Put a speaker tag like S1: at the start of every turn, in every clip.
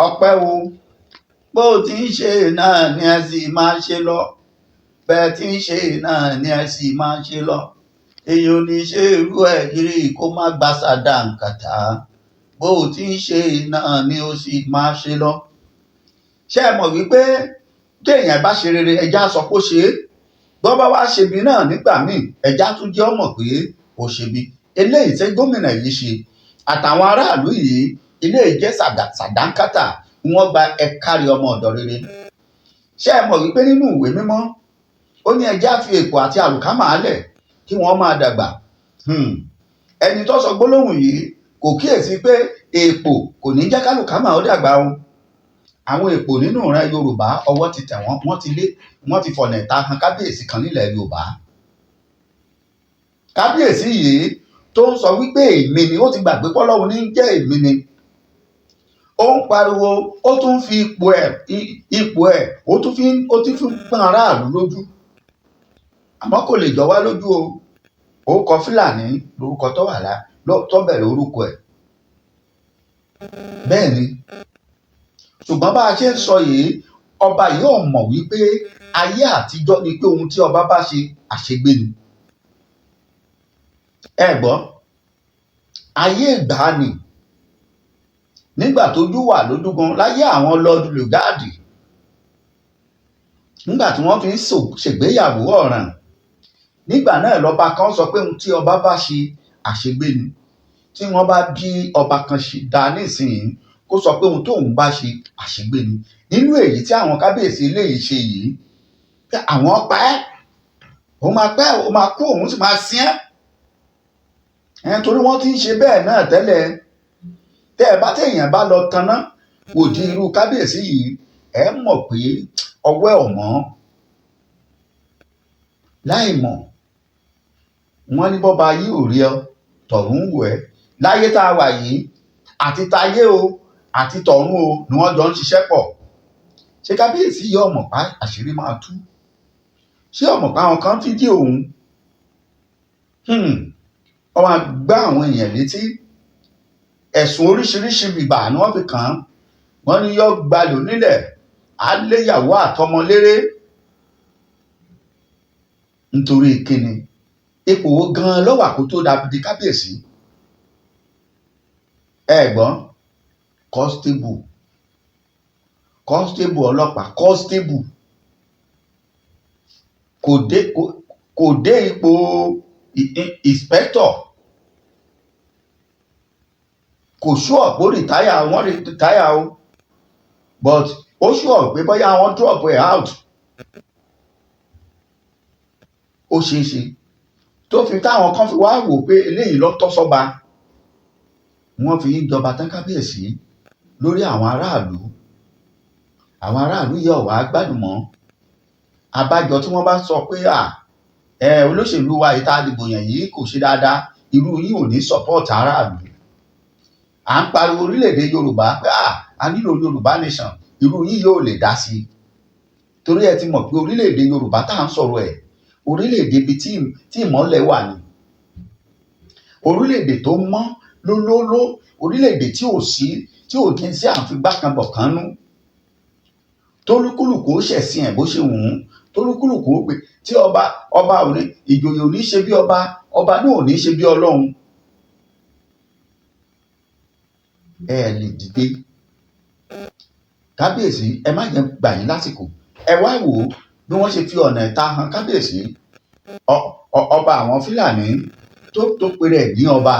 S1: ọpẹ́ o bó ti ń ṣe náà ni ẹ sì máa ṣe lọ, bẹ́ẹ̀ tí ń ṣe náà ni ẹ sì máa ṣe lọ. èyí ò ní ṣe irú ẹ̀ kiri kó má gba sàdánkátà, bó ti ń ṣe náà ni ó sì máa ṣe lọ. ṣé ẹ mọ̀ wípé téèyàn bá ṣe rere ẹja sọ pé ó ṣe é, bọ́ bá wá ṣebi náà nígbà míì ẹja tún jẹ́ ọmọ pé ó ṣebi. eléyìí tí gómìnà yìí ṣe àtàwọn aráàlú yìí, eléyìí jẹ́ sàdánkátà, wọ́n gba ẹ̀kárí ọmọ ọ̀dọ̀ rere. ṣé ẹ mọ̀ wípé nínú ìwé mímọ́ ó ní ẹja fi èpò àti àlùkámà lẹ̀ kí wọ́n máa dàgbà. ẹni tó sọ gbólóhùn yìí kò kíyèsí pé èpò kò ní jẹ́ kálùkámà ó dàgbà o. àwọn èpò nínú ìran Yorùbá ọwọ́ ti tẹ̀ wọ́n, wọ́n ti fọ̀nà ìta kan kábíyèsí kan nílẹ̀ Yorùbá. kábíyèsí yìí tó ń sọ wípé èmi ni, ó ti gbàgbé pọ́lọ́hun ní jẹ́ èmi ni. ó ń pariwo, ó tún fi ipò ẹ̀ ó tún fi pọ́n aráàlú lójú. àmọ́ kò lè jọ wá lójú o. orúkọ Fúlàní lórúkọ tó bẹ̀rẹ̀ orúkọ ẹ̀. bẹ́ẹ̀ ni, ṣùgbọ́n bá a ṣe ń sọ yìí, ọba yìí ò mọ̀ wípé ayé àtijọ́ ni pé ohun tí ọba bá ṣe àṣegbé ni. ẹ gbọ́, ayé ìgbàanì nígbà tójú wà lójúgan láyé àwọn Lord Lugard, nígbà tí wọ́n fi ń ṣègbéyàwó ọ̀ràn, nígbà náà lọ́ba kan sọ pé ohun tí ọba bá ṣe àṣegbé ni. tí wọ́n bá bí ọba kan ṣe dá nísìnyí kó sọ pé ohun tóun bá ṣe àṣegbé ni. nínú èyí tí àwọn kábíyèsí eléyìí ṣe yìí, pé àwọn pa ẹ́, ó máa kú, òun sì máa sin ẹ́. torí wọ́n ti ń ṣe bẹ́ẹ̀ náà tẹ́lẹ̀. téèyàn bá lọ tanná wò di irú kábíyèsí yìí, ẹ mọ̀ pé ọwọ́ ẹ̀ ọ̀mọ́ láì mọ̀. wọ́n ní bọ́ba yìí ò rí ọ tọ̀run wò ẹ́. láyé tá a wà yìí, àti tayé o àti tọ̀run o ni wọ́n jọ ń ṣiṣẹ́ pọ̀. ṣé kábíyèsí yìí ọmọ pa àṣírí máa tú? ṣé ọmọ pa àwọn kan fídíò òun? wọ́n máa gbá àwọn èèyàn létí. ẹ̀sùn oríṣiríṣi bìbà ni wọ́n fi kàn án. wọ́n ní yọ́ gbalẹ̀ onílẹ̀, á léyàwó àtọmọ léré. nítorí kíni? ipò wo gan-an ló wà kó tó di kábíyèsí? ẹ̀gbọ́n, constable ọlọ́pàá, constable kò dé ipò inspector. kò ṣúọ̀ pé wọ́n rìtáyà o, but ó ṣúọ̀ pé bóyá wọ́n drop ẹ̀ out. ó ṣeé ṣe tó fi táwọn kan fi wá wò pé eléyìí ló tọ́ sọ́ba. wọ́n fi ń jọba tán kábíyèsí lórí àwọn aráàlú. àwọn aráàlú yẹ ọ̀wá gbádùn mọ́. àbájọ tí wọ́n bá sọ pé olóṣèlú wa ìta àdìbò yẹn yìí kò ṣe dáadáa, irú yìí ò ní support aráàlú. à ń pariwo orílẹ̀-èdè Yorùbá pé a nílò Yorùbá nation, irú yìí yóò lè dá sí i. torí ẹ ti mọ̀ pé orílẹ̀-èdè Yorùbá tá à ń sọ̀rọ̀ ẹ̀, orílẹ̀-èdè ibi tí ìmọ́lẹ̀ wà ní. orílẹ̀-èdè tó mọ́ lólóló, orílẹ̀-èdè tí ò kí n sí àfigbákanbọ̀kánú. tólúkúlùkù ó ṣẹ̀sìn ẹ̀ bó ṣe wù ú, tólúkúlùkù ó pè tí ọba òní ìjòyè ò ní ṣe bí ọba náà ò ní ṣe bí Ọlọ́run. ẹ lè dìde. kábíyèsí, ẹ má jẹ́ gbà yín lásìkò. ẹ wá wò ó bí wọ́n ṣe fi ọ̀nà ìta hàn kábíyèsí. ọba àwọn Fúlàní tó pèrè ẹ̀ ní ọba.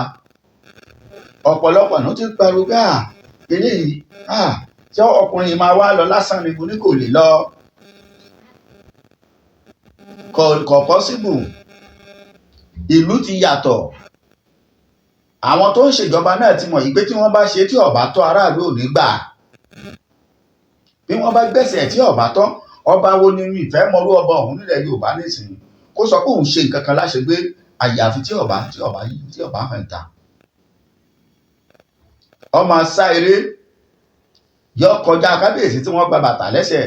S1: ọ̀pọ̀lọpọ̀ náà ti pariwo pé eléyìí tí ọkùnrin máa wá lọ lásán ni mo ní kò lè lọ. kò possible. ìlú ti yàtọ̀. àwọn tó ń ṣèjọba náà ti mọ̀ yìí pé tí wọ́n bá ṣe tí ọba tọ́ aráàlú ò ní gbà. bí wọ́n bá gbẹ̀sẹ̀ tí ọba tọ́, ọba wo ni ìfẹ́ mọ́rú ọba ọ̀hún nílẹ̀ Yorùbá nísìnyí kó sọ pé òun ṣe nǹkan kan láṣegbé, àyàfi tí ọba hàn ta. ọmọ sá eré yọ kọjá kábíyèsí tí wọ́n gba bàtà lẹ́sẹ̀,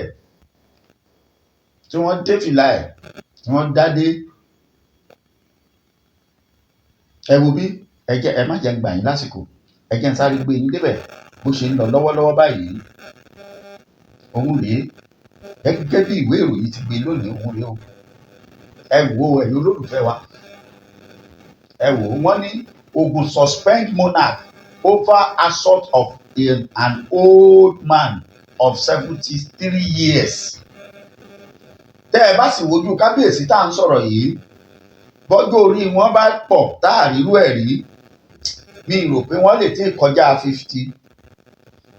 S1: tí wọ́n dé fìlà ẹ̀, tí wọ́n dádé. ẹ wo bí ẹ má jẹ́ ń gbà yín lásìkò, ẹ jẹ́ ń sáré gbé yín débẹ̀. bó ṣe ń lọ lọ́wọ́lọ́wọ́ báyìí òun rèé gẹ́gẹ́ bí ìwé ìròyìn ti gbé lónìí òun rèé o. Ẹ wo ẹ̀yin olólùfẹ́ wa, ẹ wò wọ́n ní Ogun suspend monarch over assault of an old man of 73 years. Tẹ́ ẹ bá sì wojú kábíyèsí tá à ń sọ̀rọ̀ yìí, bọ́jọ́ orí wọn bá pọ̀ tá à rírú ẹ̀ rí, mi rò pé wọ́n lè tí ì kọjá 50,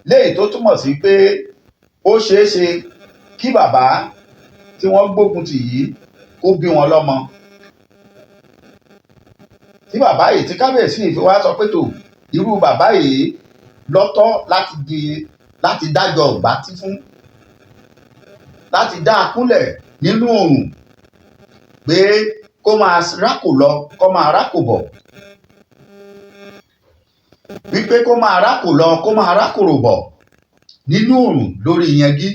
S1: léyìí tó túmọ̀ sí pé ó ṣeé ṣe kí bàbá tí wọ́n gbógun tì yìí kó bí wọn lọ́mọ. Tí bàbá yìí tí kábíyèsí yìí fi wá sọ pé tó irú bàbá yìí lọ́tọ̀ láti dájọ́ ọ̀gbátí fún, láti dá a kúnlẹ̀ nínú oòrùn pé kó máa rákò lọ kó máa rákò bọ̀, wípé kó máa rákò lọ kó máa rákòrò bọ̀ nínú oòrùn lórí yẹngí.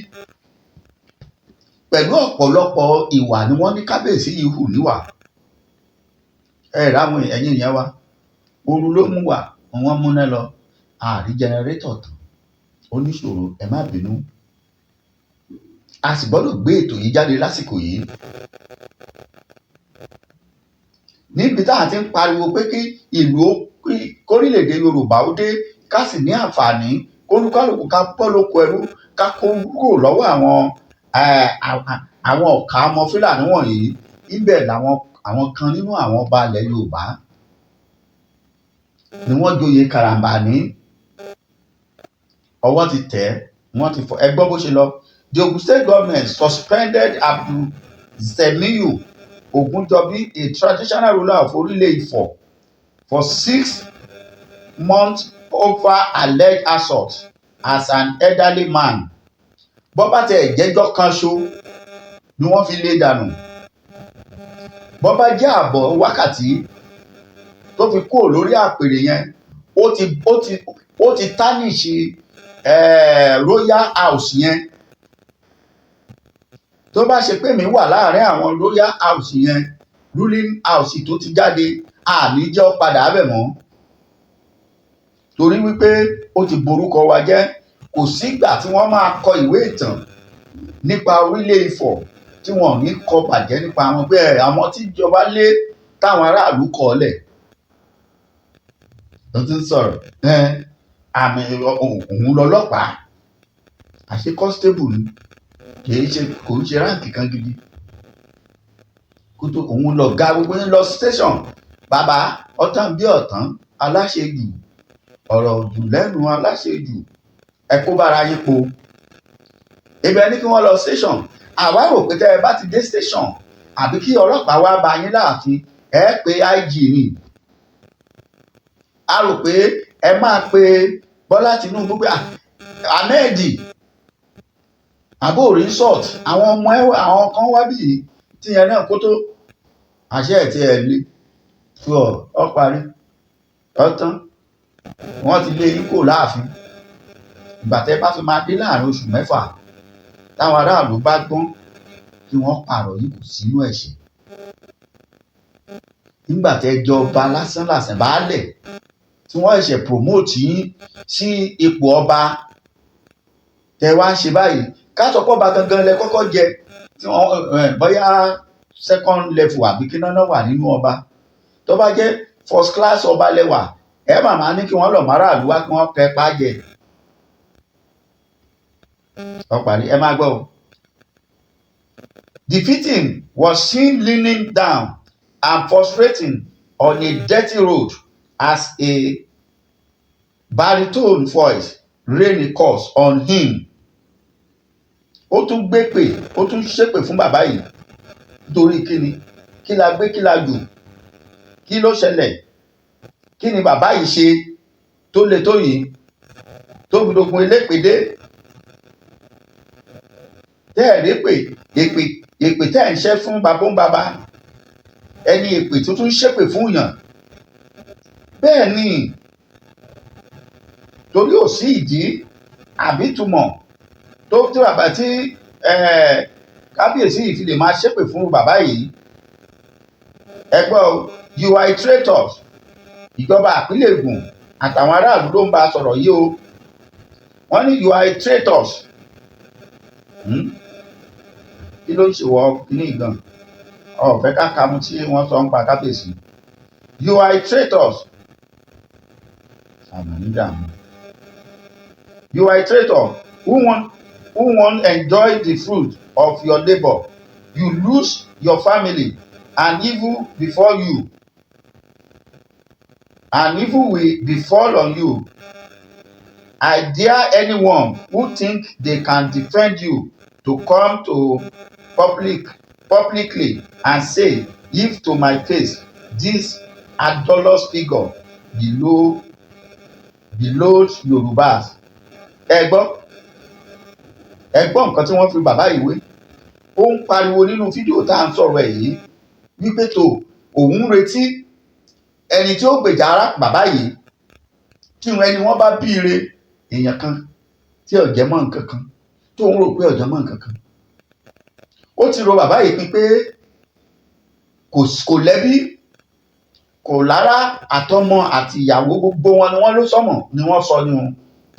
S1: Pẹ̀lú ọ̀pọ̀lọpọ̀ ìwà ni wọ́n ní kábíyèsí yìí hù níwà. Ráwọn ẹ̀yin yẹn wá, ooru ló mú wà wọ́n múná lọ, àrí jẹnẹrétọ̀ tán, oníṣòro ẹ má bínú. A sì gbọ́dọ̀ gbé ètò yìí jáde lásìkò yìí níbi tá à ti ń pariwo pé kí ìlú kórílẹ̀-èdè Yorùbá ó dé, ká sì ní àǹfààní kólúkálùkù ká bọ́ lóko ẹrú, ká kó kúrò lọ́wọ́ àwọn ọ̀kà ọmọ Fúlàní wọ̀nyí. Ibẹ̀ àwọn kan nínú àwọn ọba ilẹ̀ Yorùbá ni wọ́n joyè karambání, ọwọ́ ti tẹ̀ wọ́n ti fọ. Ẹ gbọ́ bó ṣe lọ. The Ogun State government suspended Abdulsemiu Ogunjobi, a traditional ruler of Orile-Ife, for 6 months over alleged assault as an elderly man. Bọ́bá tẹ̀ jẹ́jọ́ kan ṣo ni wọ́n fi lé dànù. Bọ́bá jẹ́ àbọ̀ wákàtí tó fi kúrò lórí àpèrè yẹn, ó ti tánìṣì royal house yẹn. Tó bá ṣe pé mi wà láàrin àwọn royal house yẹn, ruling house tó ti jáde, àní jẹ́ ó padà bẹ̀ mọ́, torí wípé ó ti borúkọ wa jẹ́. Kò sígbà tí wọ́n máa kọ ìwé ìtàn nípa Orílẹ̀-Ifẹ̀ tí wọ́n ní kọ bàjẹ́ nípa àwọn pé àwọn tí ìjọba lé táwọn aráàlú kọ̀ lẹ̀. Ló ti ń sọ̀rọ̀ àmì òun lọ́lọ́pàá, àṣẹ constable ni, kò ń ṣe ráǹkì kan gidi. Kótó òun lọ ga gbogbo yín lọ station. Bàbá ọ̀tàn bí ọ̀tàn aláṣejù, ọ̀rọ̀ jù lẹ́nu aláṣejù, ẹ kó bára yín po. Ibẹ̀ ní kí wọ́n lọ station. Àwa rò pé tẹ́ ẹ bá ti dé station àbí kí ọlọ́pàá wá bá yín láàfin, ẹ pé IG ni. A rò pé ẹ máa pe Bọ́lá Tinubu pé Ahmed àbó resort àwọn ọmọ àwọn kan wá bí tí yẹn náà kó tó àṣẹ ẹ̀ tí ẹ lé fún ọ parí ọtán. Wọ́n ti lé yín kò láàfin. Ìgbà tẹ́ bá fi máa dé láàrin oṣù 6 táwọn aráàlú bá gbọ́n kí wọ́n pààrọ̀ yìí kò sínú ẹ̀ṣẹ̀. Nígbà tẹ́ jọba lásán baálẹ̀ tí wọ́n ṣe promote yín sí ipò ọba, tẹ́ wá ń ṣe báyìí. Ká sọ pé ọba gangan lẹ kọ́kọ́ jẹ tí wọ́n bóyá second level àbí kí náà wà nínú ọba. Tó bá jẹ́ first class ọba lẹ́wà, ẹ màmá ní kí wọ́n lọ máràlú wá kí wọ́n kẹ́ pàjẹ́. Ọ̀parí ẹ máa gbọ́. The victim was seen leaning down and frustrating on a dirty road as a baritone voice rained a curse on him. Ó tún gbé pè, ó tún ṣépè fún bàbá yìí nítorí kíni? Kí la gbé kí la jù? Kí ló ṣẹlẹ̀? Kí ni bàbá yìí ṣe tó le tó yìí tó fi dogun elépèdé? Tẹ́ ẹ̀ rí pé èpè tẹ́ ẹ̀ ń ṣẹ́ fún bàbá ẹni èpè tó tún ṣépè fún yàn. Bẹ́ẹ̀ ni, torí ò sí ìdí àbí túmọ̀ tó tí bàbá tí kábíyèsí yìí fi lè máa ṣépè fún bàbá yìí. Ẹ gbọ́, you are a traitor. Ìjọba àpínlẹ̀ Ògùn àtàwọn aráàlú ló ń bá a sọ̀rọ̀ yìí o. wọ́n ní you are a traitor. Kí ló ń ṣe wọ kíní gan ọ̀fẹ́ káka mu tí wọ́n sọ ń pa kábíyèsí. You are a traitor. àmọ́ nídàámu. You are a traitor who won't enjoy the fruit of your labour. You lose your family and evil before you. And evil will befall on you. I dare anyone who think they can defend you to come to publicly and say, if to my face this adulterous figure below Yorùbás. Ẹ gbọ́ nǹkan tí wọ́n fi bàbá yìí wé. Ó ń pariwo nínú fídíò tá à ń sọ̀rọ̀ ẹ̀ yìí wípé tó òun retí ẹni tí ó gbèjà ara bàbá yìí tí ẹni wọ́n bá bíire èèyàn kan tí ọ̀jẹ̀ mọ́ nǹkan kan tó ń rò pé ọ̀jẹ̀ mọ́ nǹkan kan. Ó ti ro bàbá yìí pín pé kò lẹ́bí kò lára àtọmọ àti ìyàwó gbogbo wọn ni wọ́n ló sọmọ ni wọ́n sọ ni wọn.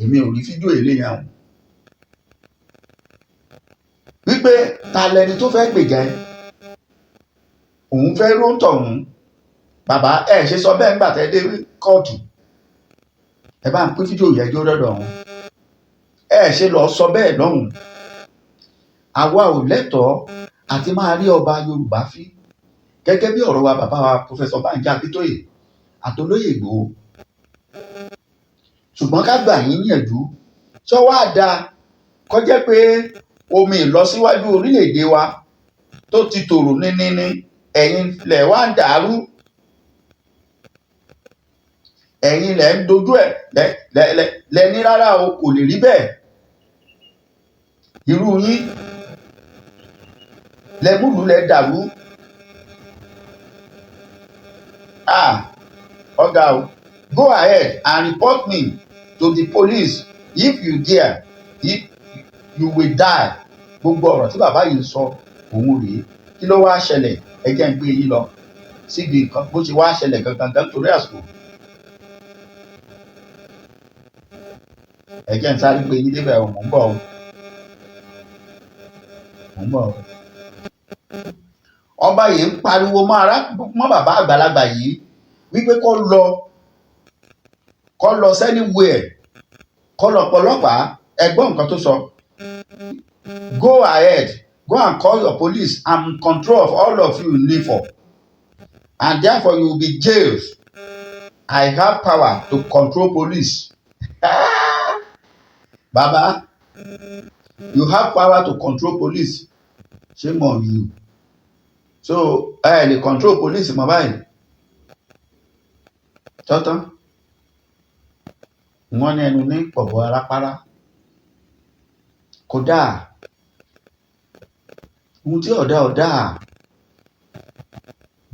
S1: Èmi ò rí fídíò eléyàn o. Wípé ta lẹni tó fẹ́ gbèjà ẹ òun fẹ́ róńtọ̀ òun. Bàbá ẹ ṣe sọ bẹ́ẹ̀ nígbà tẹ́ dé kóòtù. Ẹ bá ń pín fídíò yẹn jó dọ́dọ̀ ọ̀hún. Ẹ ṣe lọ sọ bẹ́ẹ̀ lọ́hùn. Àwa ò lẹ́tọ̀ọ́ àti máa rí ọba Yorùbá fí gẹ́gẹ́ bí ọ̀rọ̀ wa bàbá wa Professor Banji Akíntóyè àtolóyè Ìgbòho. Ṣùgbọ́n ká gbà yín yànjú ṣọ́wọ́ àdá kọjá pé omi ìlọsíwájú orílẹ̀-èdè wa tó ti tòrò níní ẹ̀yin lẹ̀ wá ń dàrú. Ẹ̀yin lẹ̀ ń dojú ẹ̀ lẹ ní rárá o kò lè rí bẹ́ẹ̀. Irú yín lẹ múlùú lẹ dàrú. Ọ̀gá o, go ahead and report me to the police if you dare. If you will die. Gbogbo ọ̀rọ̀ tí bàbá yìí sọ òun rèé. Kí ló wá ṣẹlẹ̀? Ẹ jẹ́ ń gbé yín lọ síbi nǹkan bó ṣe wá ṣẹlẹ̀ gangan torí àsìkò. Ẹ jẹ́ ń sáré gbé yín débẹ̀ mò ń bọ̀ o. Ọba yìí ń pariwo mọ́ bàbá àgbàlagbà yìí wípé kó lọ anywhere kó lọ pọlọ́pàá. Ẹ gbọ́ nǹkan tó sọ. Go ahead, go and call your police. I'm in control of all of you in Ilé-Ifẹ̀ and therefore you will be jailed. I have power to control police. Baba, you have power to control police. Shame on you. So lè control police mọ́ báyìí. Tọ́tán wọ́n ní ẹnu ní pọ̀bọ̀ arápárá. Kódà ohun tí ọ̀dà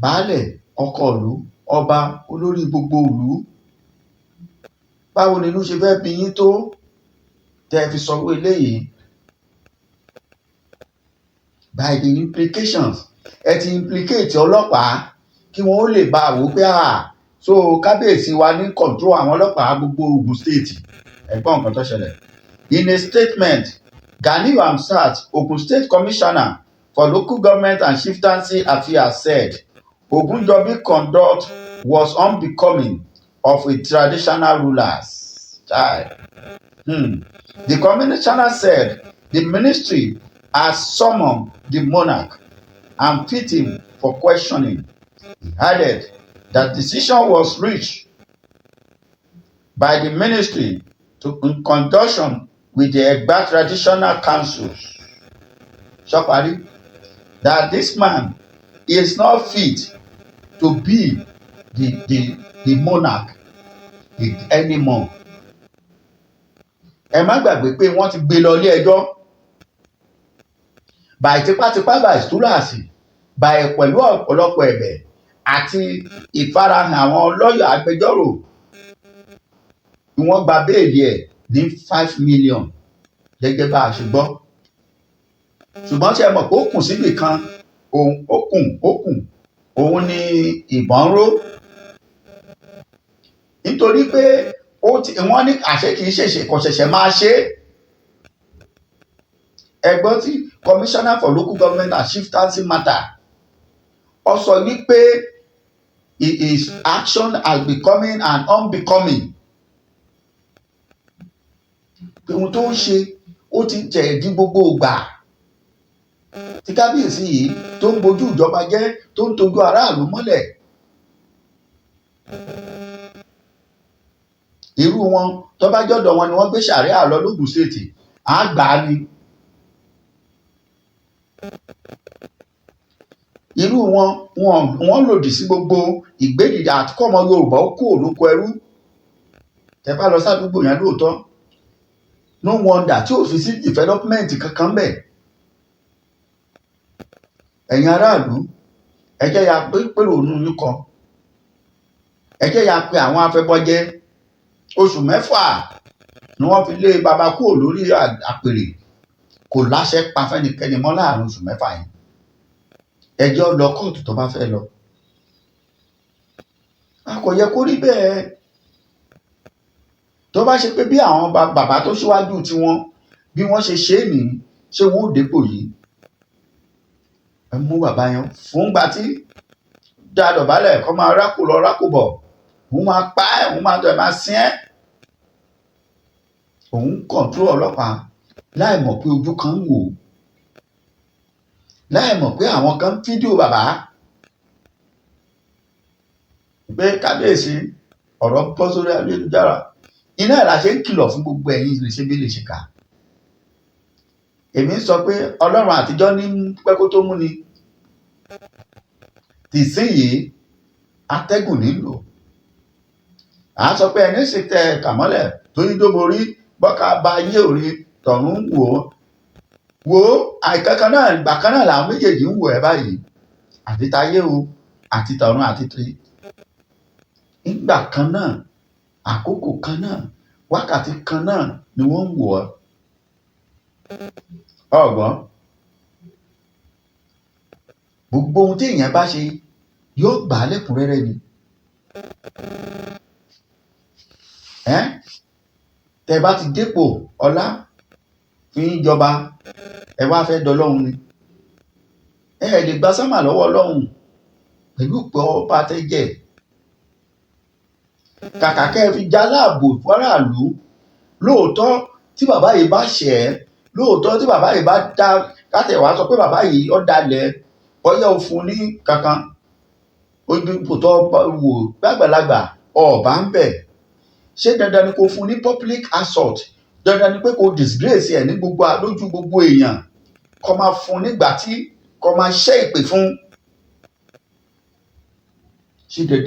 S1: baálẹ̀ ọkọ ìlú ọba olórí gbogbo ìlú. Báwo ni inú ṣe fẹ́ bí yín tó tẹ́ fi sọ wí eléyìí? By the implications ẹ ti implicate ọlọ́pàá kí wọ́n ó lè bá a wò pé so kábíyèsí wa ní control àwọn ọlọ́pàá gbogbo Ògùn state. Ẹ̀gbọ́n nǹkan tó ṣẹlẹ̀. In a statement, Ganiyu Hamzat, Ogun State Commissioner for Local Government and Chieftaincy Affairs said Ogunjobi conduct was unbecoming of a traditional ruler. The commissioner said the ministry has summoned the monarch and put him for questioning. He added that decision was reached by the ministry in conjunction with the Egba traditional councils. Shopari, that this man is not fit to be the monarch anymore. Ẹ má gbàgbé pé wọ́n ti gbé lọ ilé ẹjọ́ báyìí tipátipá báyìí túláàsì báyìí pẹ̀lú ọ̀pọ̀lọpọ̀ ẹ̀bẹ̀ àti ìfarahàn àwọn lọ́yà agbẹjọ́rò. Wọ́n gba béèlì ẹ̀ ní 5 million gẹ́gẹ́ bá a ṣe gbọ́. Ṣùgbọ́n tí ẹ mọ̀ pé ó kùn síbì kan òun ni ìbọn ró. Nítorí pé wọ́n ní àṣẹ kì í ṣèṣe kò ṣẹ̀ṣẹ̀ máa ṣe ẹgbọ́n tí Commissioner for Local Government and Chieftaincy Matter ó sọ wípé his action as becoming and unbecoming pé ohun tó ń ṣe ó ti jẹ̀dí gbogbo ìgbà tí kábíyèsí yìí tó ń bojú ìjọba jẹ́ tó ń tojú aráàlú mọ́lẹ̀. Irú wọn tó bá jọ́dọ̀ wọn ni wọ́n gbé sàríà lọ lógùn stéètì àgbà ni. Irú wọn lòdì sí gbogbo ìgbédìde àti kọ́mọ Yorùbá ó kó olóko ẹrú. Tẹ bá lọ sádùúgbò yẹn lóòótọ́ no wonder tí ò fi sí development kankan bẹ̀. Ẹ̀yin aráàlú ẹ jẹ́ ya pé òun yín kan ẹ jẹ́ ya pé àwọn afẹ́bọ́jẹ́ oṣù 6 ni wọ́n fi lé baba kúrò lórí àpèrè kò láṣẹ pa fẹ́nikẹ́ni mọ́ láàrin oṣù 6 yìí. Ẹjọ́ lọ kóòtù tó bá fẹ́ lọ. A kò yẹ kó rí bẹ́ẹ̀. Tó bá ṣe pé bí àwọn bàbá tó ṣíwájú tiwọn bí wọ́n ṣe ṣe é nìyí ṣé wọ́n ò dépò yìí. Ẹ mú bàbá yẹn fún gbà tí dá dọ̀bálẹ̀ kó máa rákò lọ rákò bọ̀ òun máa pa ẹ́ òun máa tọ́ ẹ̀ máa sin ẹ́. Òun kọ̀ǹtró ọlọ́pàá láì mọ̀ pé ojú kan ń wò ó láì mọ̀ pé àwọn kan ń fídíò bàbá pé kábíyèsí ọ̀rọ̀ bọ́ sórí ayélujára. Iná ẹ̀ la ṣe ń kìlọ̀ fún gbogbo ẹ̀yin lè ṣe bí lè ṣe kà. Èmi ń sọ pé Ọlọ́run àtijọ́ ní pẹ́kó tó mú ni tìsínyìí atẹ́gùn nílò. À ń sọ pé ẹni sì tẹ kàmọ́lẹ̀ tó yí dóbo rí bọ́ká bá yé òrí tọ̀run wò ó àìkankan náà ìgbà kan náà làwọn méjèèjì ń wò ẹ́ báyìí àti tayé o àti tọ̀run àti tí ìgbà kan náà àkókò kan náà wákàtí kan náà ni wọ́n ń wò ọ́. Ọ̀gbọ́n gbogbo ohun tí èèyàn bá ṣe yóò gbà á lẹ́kùnrẹ́rẹ́ ni. Tẹ bá ti dépò ọlá fi ń jọba ẹ wá fẹ́ dọlọ́run ni. Ẹ lè gba sámà lọ́wọ́ Ọlọ́run pẹ̀lú pé ọba tẹ́jẹ̀. Kàkà kẹ́ ẹ fi já láàbò fọ́ráàlú. Lóòótọ́ tí bàbá yìí bá ṣẹ̀ ẹ́ lóòótọ́ tí bàbá yìí bá dá kátẹ̀wá sọ pé bàbá yìí ó dalẹ̀ ọyẹ́ òfun ní kankan ojú tó wò gbàgbàlagbà ọba ń bẹ̀. Ṣé dandan ni kò fún ní public assault? Dandan ni pé kò disgrace ẹ̀ ní gbogbo lójú gbogbo èèyàn kó máa fún nígbà tí kó máa ṣẹ́ ìpè fún.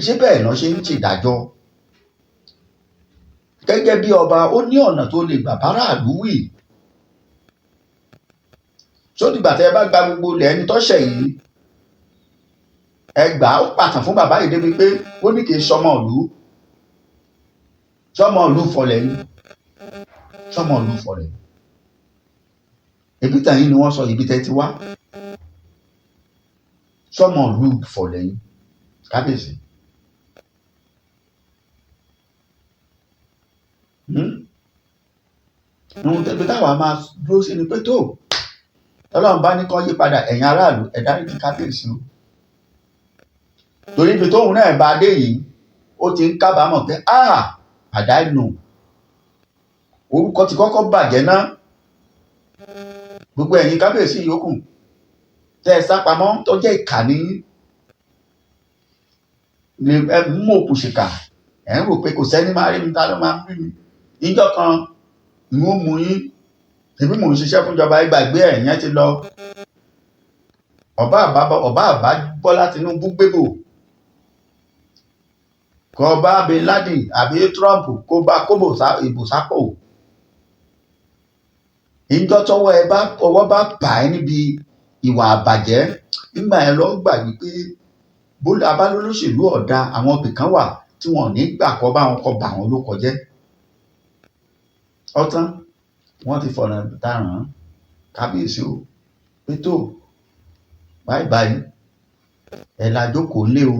S1: Ṣé bẹ́ẹ̀ náà ṣe ń ṣèdájọ́? Gẹ́gẹ́ bí ọba ó ní ọ̀nà tó lè gbà báráàlú wí. Ṣó dìgbà tẹ́ ẹ bá gba gbogbo ilẹ̀ ẹni tó ṣẹ̀ yìí ẹ gbà ó pàtàn fún bàbá yìí débi pé ó ní kì í sọmọ ìlú fọlẹ̀ yìí sọmọ ìlú fọlẹ̀. Ebi tàn yín ni wọ́n sọ ibi tẹ́ ti wá sọmọ ìlú fọlẹ̀ yìí kábíyèsí. Ohun tẹ́bi táwa máa dúró sí ni pé tó Ọlọ́run bá ní kó yí padà ẹ̀yin aráàlú ẹ dáríjì kábíyèsí o. Torí ibi tóun náà bá dé yìí ó ti ń kábàámọ̀ pé àdánù orúkọ ti kọ́kọ́ bàjẹ́ náà. Gbogbo ẹ̀yin kábíyèsí yòókù tẹ́ ẹ sápamọ́ tó jẹ́ ìkànnì ni ẹ mú òkú ṣìkà ẹ ń rò pé kò sẹ́ni máa rí mi ta ló máa ń rí mi. Níjọ́ kan ni ó mú yín èmi mò ń ṣiṣẹ́ fún ìjọba ìgbàgbé ẹ̀yẹn ti lọ. Ọba àbá Bọ́lá Tinubu gbébò kọ bá Bin Laden àbí Trump kó bá kóbò ìbò sápò. Ìjọ tọwọ́ ọwọ́ bá bà ẹ́ níbi ìwà àbàjẹ́ nígbà yẹn lọ gbà wípé bólú abálólóṣèlú ọ̀dà àwọn ibì kan wà tí wọn ò ní gbà kọ́ bá wọn kọ́ bà wọn ló kọjẹ́. Ọ̀tán wọ́n ti fọ̀nà dáràn kábíyèsí o pé tó báyìí ẹ̀ la jókòó lé o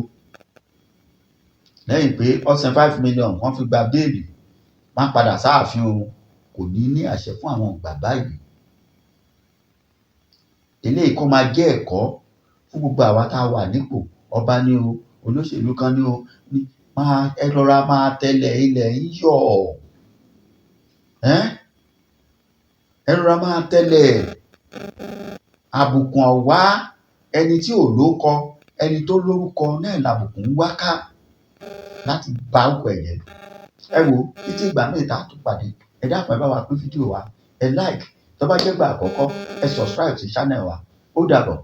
S1: lẹ́yìn pé ọ̀sán 5 million wọ́n fi gba béèlì má padà sáàfin o, kò ní ní àṣẹ fún àwọn bàbá yìí. Eléyìí kó máa jẹ́ ẹ̀kọ́ fún gbogbo àwa tá a wà nípò, ọba ní o, olóṣèlú kan ní o, ẹ rọra máa tẹ̀lé ilẹ̀ ń yọ̀, ẹ rọra máa tẹ̀lé. Àbùkù ọ̀wá ẹni tí ò lóko, ẹni tó lórúkọ náà làbùkù ń wá ká láti bá òkú ẹ̀jẹ̀. Ẹ wo títí ìgbà míì tá a tún pàdé, ẹ dákun ẹ bá wa pín fídíò wa, ẹ like, tó bá jẹ́ gbà àkọ́kọ́ ẹ subscribe sí channel wa. Ó dàbọ̀.